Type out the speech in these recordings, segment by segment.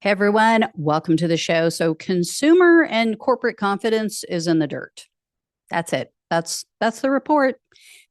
Hey everyone, welcome to the show. So consumer and corporate confidence is in the dirt. That's it. That's the report.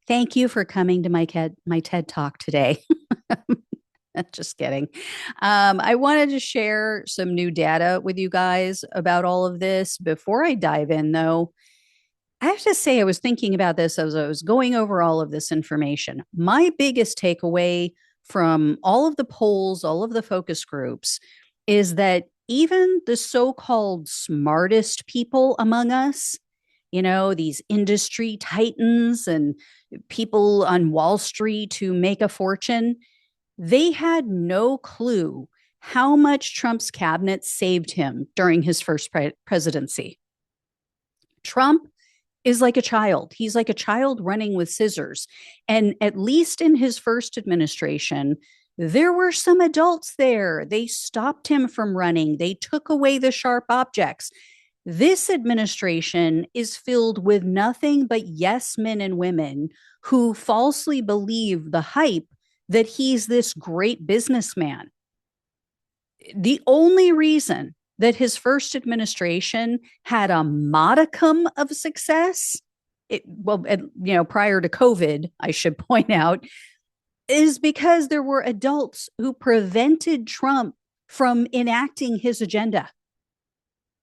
Thank you for coming to my TED Talk today. Just kidding. I wanted to share some new data with you guys about all of this. Before I dive in, though, I have to say I was thinking about this as I was going over all of this information. My biggest takeaway from all of the polls, all of the focus groups, is that even the so-called smartest people among us, these industry titans and people on Wall Street who make a fortune, they had no clue how much Trump's cabinet saved him during his first presidency. Trump is like a child. He's like a child running with scissors. And at least in his first administration, there were some adults there. They stopped him from running, they took away the sharp objects. This administration is filled with nothing but yes men and women who falsely believe the hype that he's this great businessman. The only reason that his first administration had a modicum of success, prior to COVID, I should point out, is because there were adults who prevented Trump from enacting his agenda.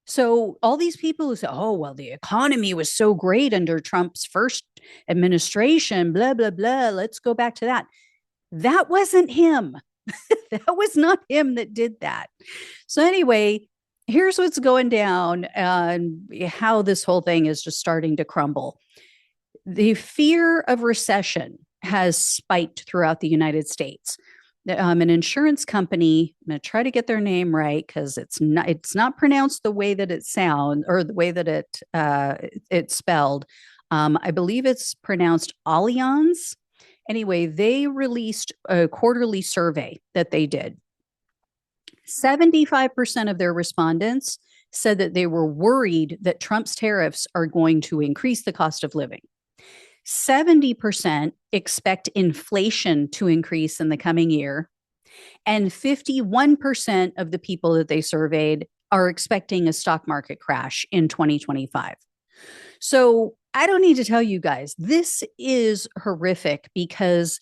So all these people who say, oh, well, the economy was so great under Trump's first administration, blah, blah, blah, let's go back to that. That wasn't him. That was not him that did that. So anyway, here's what's going down and how this whole thing is just starting to crumble. The fear of recession has spiked throughout the United States. An insurance company, I'm going to try to get their name right because it's not pronounced the way that it sounds or the way that it's spelled. I believe it's pronounced Allianz. Anyway, they released a quarterly survey that they did. 75% of their respondents said that they were worried that Trump's tariffs are going to increase the cost of living. 70% expect inflation to increase in the coming year. And 51% of the people that they surveyed are expecting a stock market crash in 2025. So I don't need to tell you guys, this is horrific because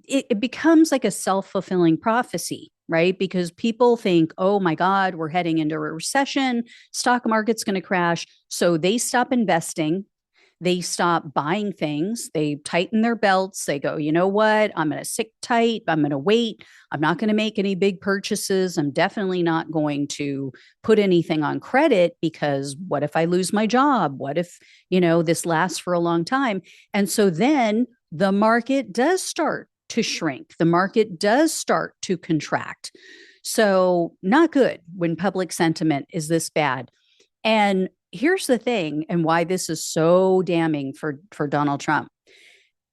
it becomes like a self-fulfilling prophecy, right? Because people think, oh my God, we're heading into a recession, stock market's going to crash. So they stop investing. They stop buying things. They tighten their belts. They go, you know what? I'm going to sit tight. I'm going to wait. I'm not going to make any big purchases. I'm definitely not going to put anything on credit because what if I lose my job? What if, this lasts for a long time? And so then the market does start to shrink. The market does start to contract. So not good when public sentiment is this bad. And here's the thing and why this is so damning for Donald Trump.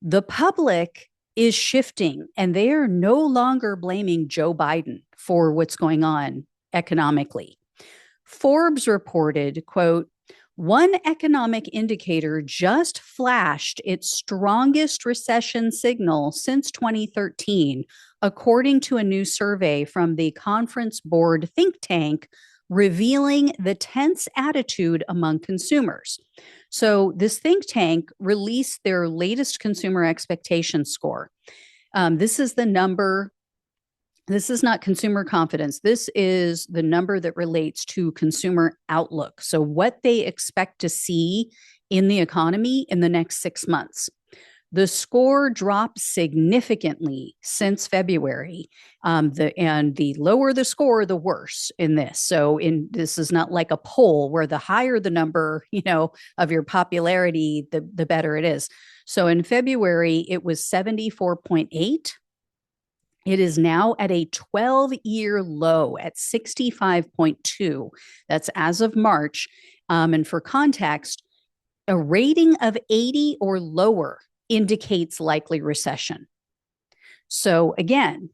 The public is shifting and they are no longer blaming Joe Biden for what's going on economically. Forbes reported, quote, one economic indicator just flashed its strongest recession signal since 2013, according to a new survey from the Conference Board think tank revealing the tense attitude among consumers. So this think tank released their latest consumer expectation score. This is the number. This is not consumer confidence. This is the number that relates to consumer outlook. So what they expect to see in the economy in the next 6 months. The score dropped significantly since February. The lower the score, the worse in this. So this is not like a poll where the higher the number, of your popularity, the better it is. So in February, it was 74.8. It is now at a 12-year low at 65.2. That's as of March. And for context, a rating of 80 or lower indicates likely recession. So again,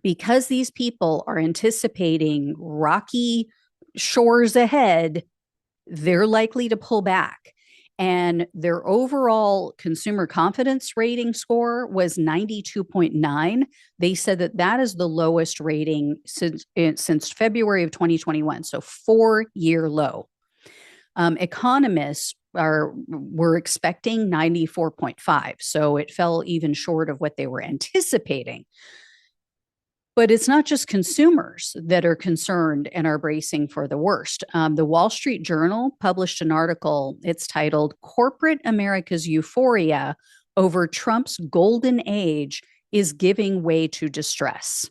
because these people are anticipating rocky shores ahead, they're likely to pull back. And their overall consumer confidence rating score was 92.9. They said that that is the lowest rating since February of 2021, so 4-year low. Economists were expecting 94.5, so it fell even short of what they were anticipating. But it's not just consumers that are concerned and are bracing for the worst. The Wall Street Journal published an article. It's titled "Corporate America's Euphoria Over Trump's Golden Age is Giving Way to Distress."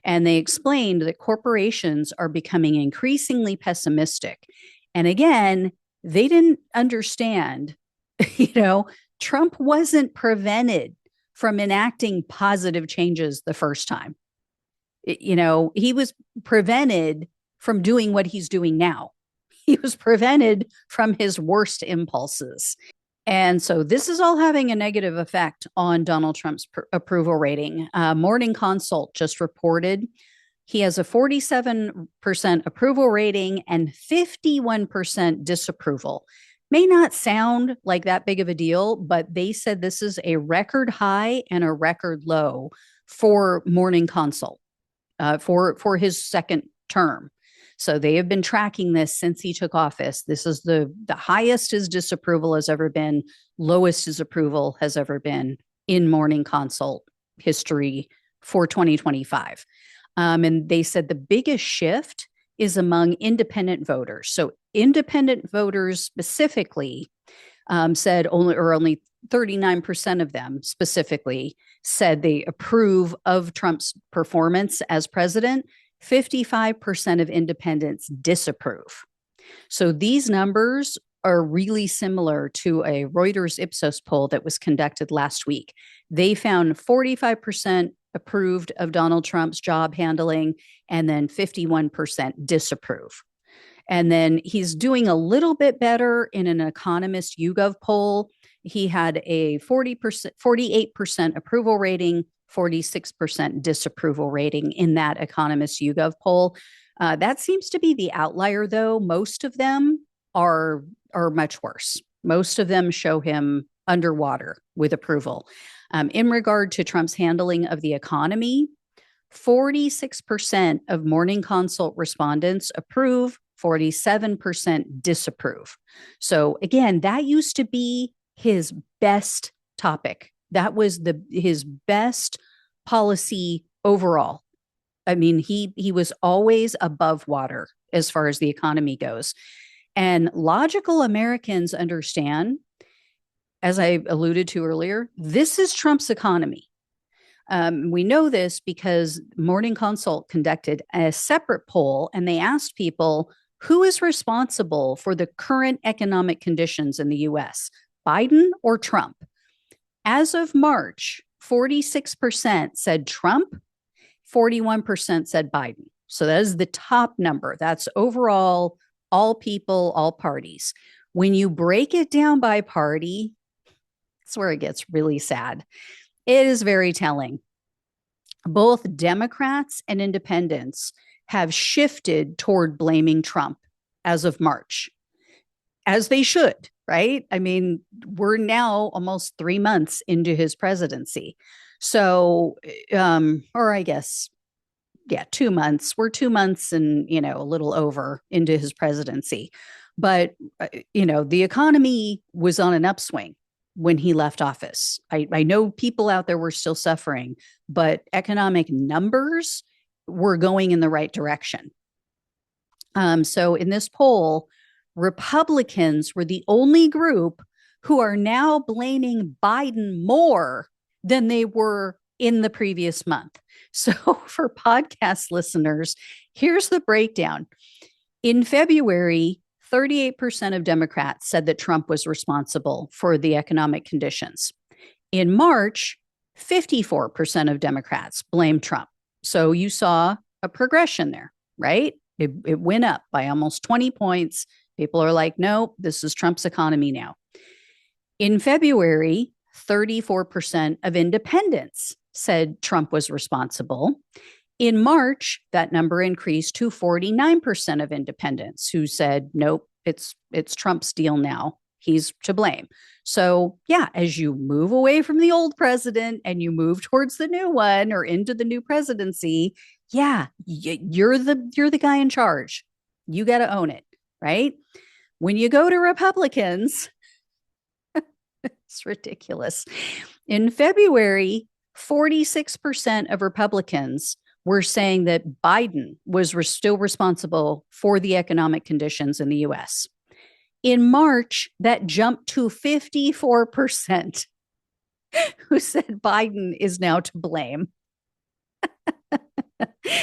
And they explained that corporations are becoming increasingly pessimistic. And again, they didn't understand, Trump wasn't prevented from enacting positive changes the first time. He was prevented from doing what he's doing now. He was prevented from his worst impulses. And so this is all having a negative effect on Donald Trump's approval rating. Morning Consult just reported he has a 47% approval rating and 51% disapproval. May not sound like that big of a deal, but they said this is a record high and a record low for Morning Consult. For his second term. So they have been tracking this since he took office. This is the highest his disapproval has ever been, lowest his approval has ever been in Morning Consult history for 2025. And they said the biggest shift is among independent voters. So independent voters specifically said only 39% of them specifically said they approve of Trump's performance as president. 55% of independents disapprove. So these numbers are really similar to a Reuters Ipsos poll that was conducted last week. They found 45% approved of Donald Trump's job handling, and then 51% disapprove. And then he's doing a little bit better in an Economist YouGov poll. He had a 48% approval rating, 46% disapproval rating in that Economist YouGov poll. That seems to be the outlier, though. Most of them are much worse. Most of them show him underwater with approval. In regard to Trump's handling of the economy, 46% of Morning Consult respondents approve, 47% disapprove. So again, that used to be his best topic. That was his best policy overall. I mean, he was always above water as far as the economy goes. And logical Americans understand, as I alluded to earlier, this is Trump's economy. We know this because Morning Consult conducted a separate poll, and they asked people, who is responsible for the current economic conditions in the U.S., Biden or Trump? As of March, 46% said Trump, 41% said Biden. So that is the top number. That's overall, all people, all parties. When you break it down by party, that's where it gets really sad. It is very telling. Both Democrats and independents have shifted toward blaming Trump as of March, as they should, right? I mean, we're now almost 3 months into his presidency. So, or I guess, 2 months. We're 2 months and, a little over into his presidency. But, the economy was on an upswing when he left office. I know people out there were still suffering, but economic numbers were going in the right direction. So in this poll, Republicans were the only group who are now blaming Biden more than they were in the previous month. So for podcast listeners, here's the breakdown. In February, 38% of Democrats said that Trump was responsible for the economic conditions. In March, 54% of Democrats blamed Trump. So you saw a progression there, right? It went up by almost 20 points. People are like, no, this is Trump's economy now. In February, 34% of independents said Trump was responsible. In March, that number increased to 49% of independents who said, nope, it's Trump's deal now. he's to blame. So, yeah, as you move away from the old president and you move towards the new one or into the new presidency, yeah, you're the guy in charge. You got to own it, right? When you go to Republicans, it's ridiculous. In February, 46% of Republicans were saying that Biden was still responsible for the economic conditions in the US. In March, that jumped to 54% who said Biden is now to blame.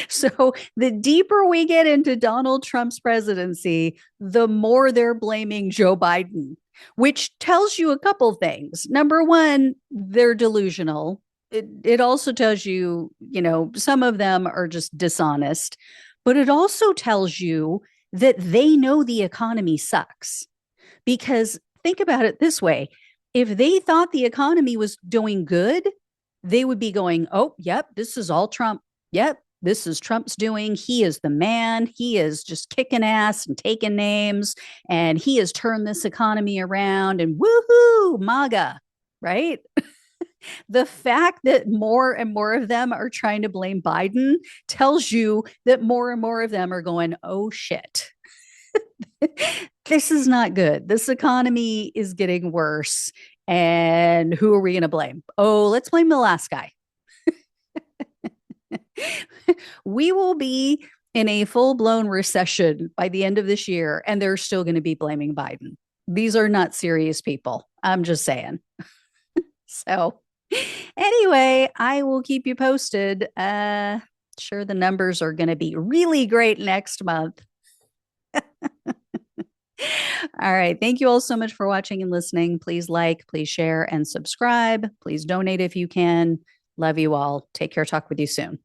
So the deeper we get into Donald Trump's presidency, the more they're blaming Joe Biden, which tells you a couple things. Number one, they're delusional. It also tells you, some of them are just dishonest, but it also tells you that they know the economy sucks. Because think about it this way. If they thought the economy was doing good, they would be going, oh, yep, this is all Trump. Yep, this is Trump's doing. He is the man. He is just kicking ass and taking names. And he has turned this economy around and woohoo, MAGA, right? The fact that more and more of them are trying to blame Biden tells you that more and more of them are going, oh shit. This is not good. This economy is getting worse. And who are we going to blame? Oh, let's blame the last guy. We will be in a full-blown recession by the end of this year, and they're still going to be blaming Biden. These are not serious people. I'm just saying. So anyway, I will keep you posted. Sure, the numbers are going to be really great next month. All right. Thank you all so much for watching and listening. Please like, please share, and subscribe. Please donate if you can. Love you all. Take care. Talk with you soon.